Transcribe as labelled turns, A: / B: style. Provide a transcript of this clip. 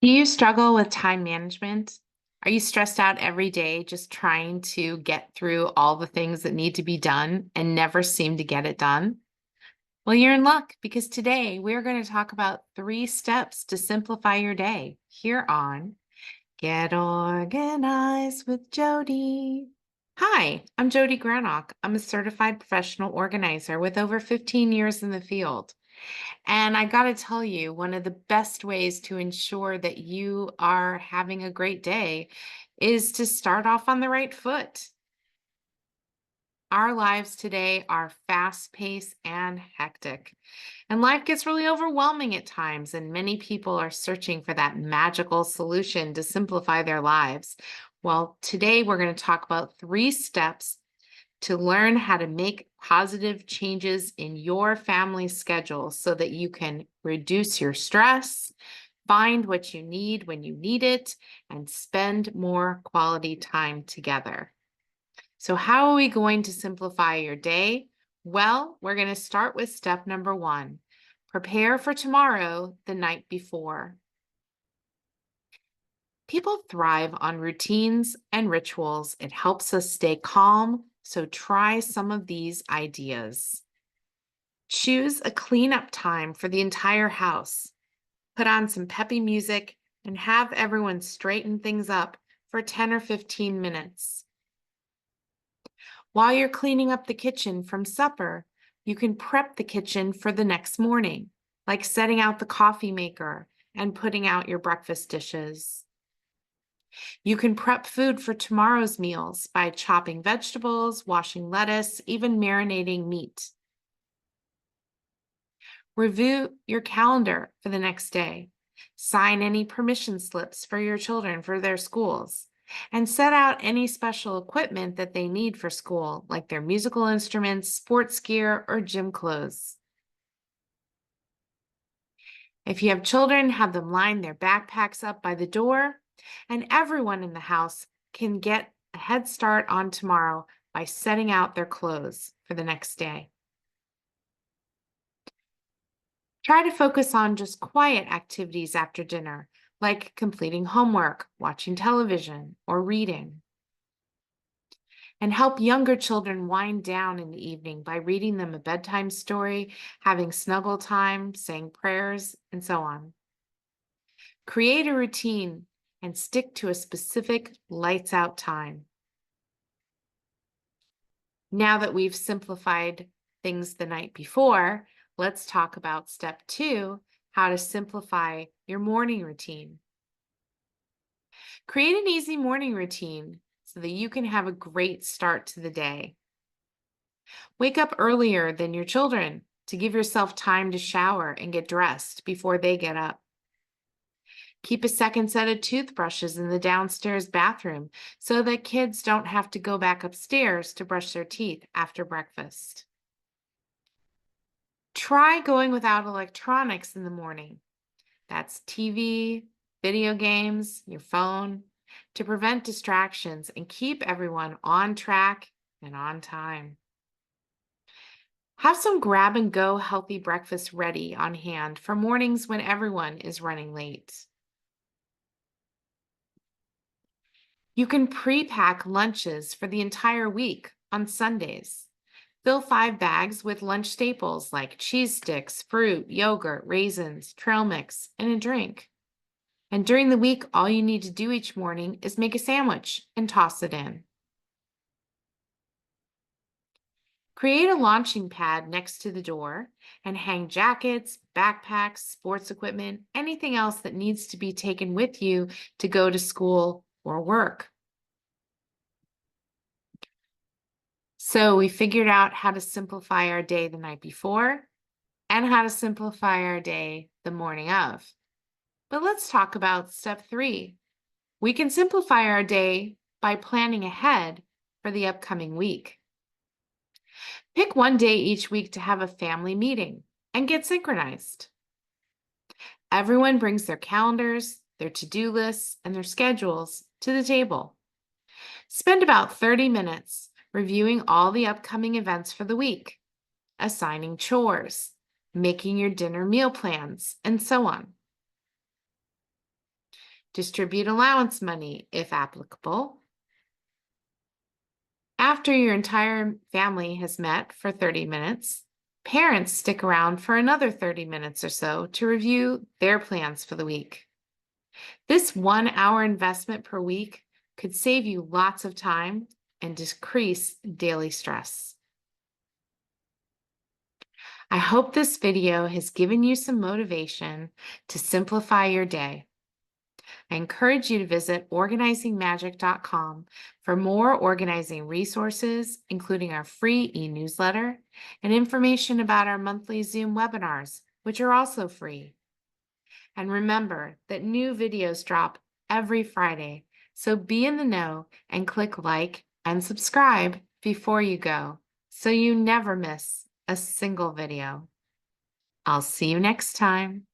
A: Do you struggle with time management? Are you stressed out every day just trying to get through all the things that need to be done and never seem to get it done? Well, you're in luck because today we're going to talk about 3 steps to simplify your day here on Get Organized with Jodi. Hi, I'm Jodi Granock. I'm a certified professional organizer with over 15 years in the field. And I got to tell you, one of the best ways to ensure that you are having a great day is to start off on the right foot. Our lives today are fast paced and hectic, and life gets really overwhelming at times. And many people are searching for that magical solution to simplify their lives. Well, today we're going to talk about 3 steps to learn how to make positive changes in your family schedule so that you can reduce your stress, find what you need when you need it, and spend more quality time together. So, how are we going to simplify your day? Well, we're going to start with step number 1. Prepare for tomorrow the night before. People thrive on routines and rituals. It helps us stay calm. So try some of these ideas. Choose a cleanup time for the entire house. Put on some peppy music and have everyone straighten things up for 10 or 15 minutes. While you're cleaning up the kitchen from supper, you can prep the kitchen for the next morning, like setting out the coffee maker and putting out your breakfast dishes. You can prep food for tomorrow's meals by chopping vegetables, washing lettuce, even marinating meat. Review your calendar for the next day. Sign any permission slips for your children for their schools. And set out any special equipment that they need for school, like their musical instruments, sports gear, or gym clothes. If you have children, have them line their backpacks up by the door, and everyone in the house can get a head start on tomorrow by setting out their clothes for the next day. Try to focus on just quiet activities after dinner, like completing homework, watching television, or reading. And help younger children wind down in the evening by reading them a bedtime story, having snuggle time, saying prayers, and so on. Create a routine and stick to a specific lights out time. Now that we've simplified things the night before, let's talk about step 2, how to simplify your morning routine. Create an easy morning routine so that you can have a great start to the day. Wake up earlier than your children to give yourself time to shower and get dressed before they get up. Keep a second set of toothbrushes in the downstairs bathroom so that kids don't have to go back upstairs to brush their teeth after breakfast. Try going without electronics in the morning. That's TV, video games, your phone, to prevent distractions and keep everyone on track and on time. Have some grab and go healthy breakfast ready on hand for mornings when everyone is running late. You can pre-pack lunches for the entire week on Sundays. Fill 5 bags with lunch staples like cheese sticks, fruit, yogurt, raisins, trail mix, and a drink. And during the week, all you need to do each morning is make a sandwich and toss it in. Create a launching pad next to the door and hang jackets, backpacks, sports equipment, anything else that needs to be taken with you to go to school or work. So we figured out how to simplify our day the night before and how to simplify our day the morning of. But let's talk about step 3. We can simplify our day by planning ahead for the upcoming week. Pick one day each week to have a family meeting and get synchronized. Everyone brings their calendars, their to-do lists, and their schedules to the table. Spend about 30 minutes reviewing all the upcoming events for the week, assigning chores, making your dinner meal plans, and so on. Distribute allowance money if applicable. After your entire family has met for 30 minutes, parents stick around for another 30 minutes or so to review their plans for the week. This 1 hour investment per week could save you lots of time and decrease daily stress. I hope this video has given you some motivation to simplify your day. I encourage you to visit organizingmagic.com for more organizing resources, including our free e-newsletter and information about our monthly Zoom webinars, which are also free. And remember that new videos drop every Friday, so be in the know and click like and subscribe before you go so you never miss a single video. I'll see you next time.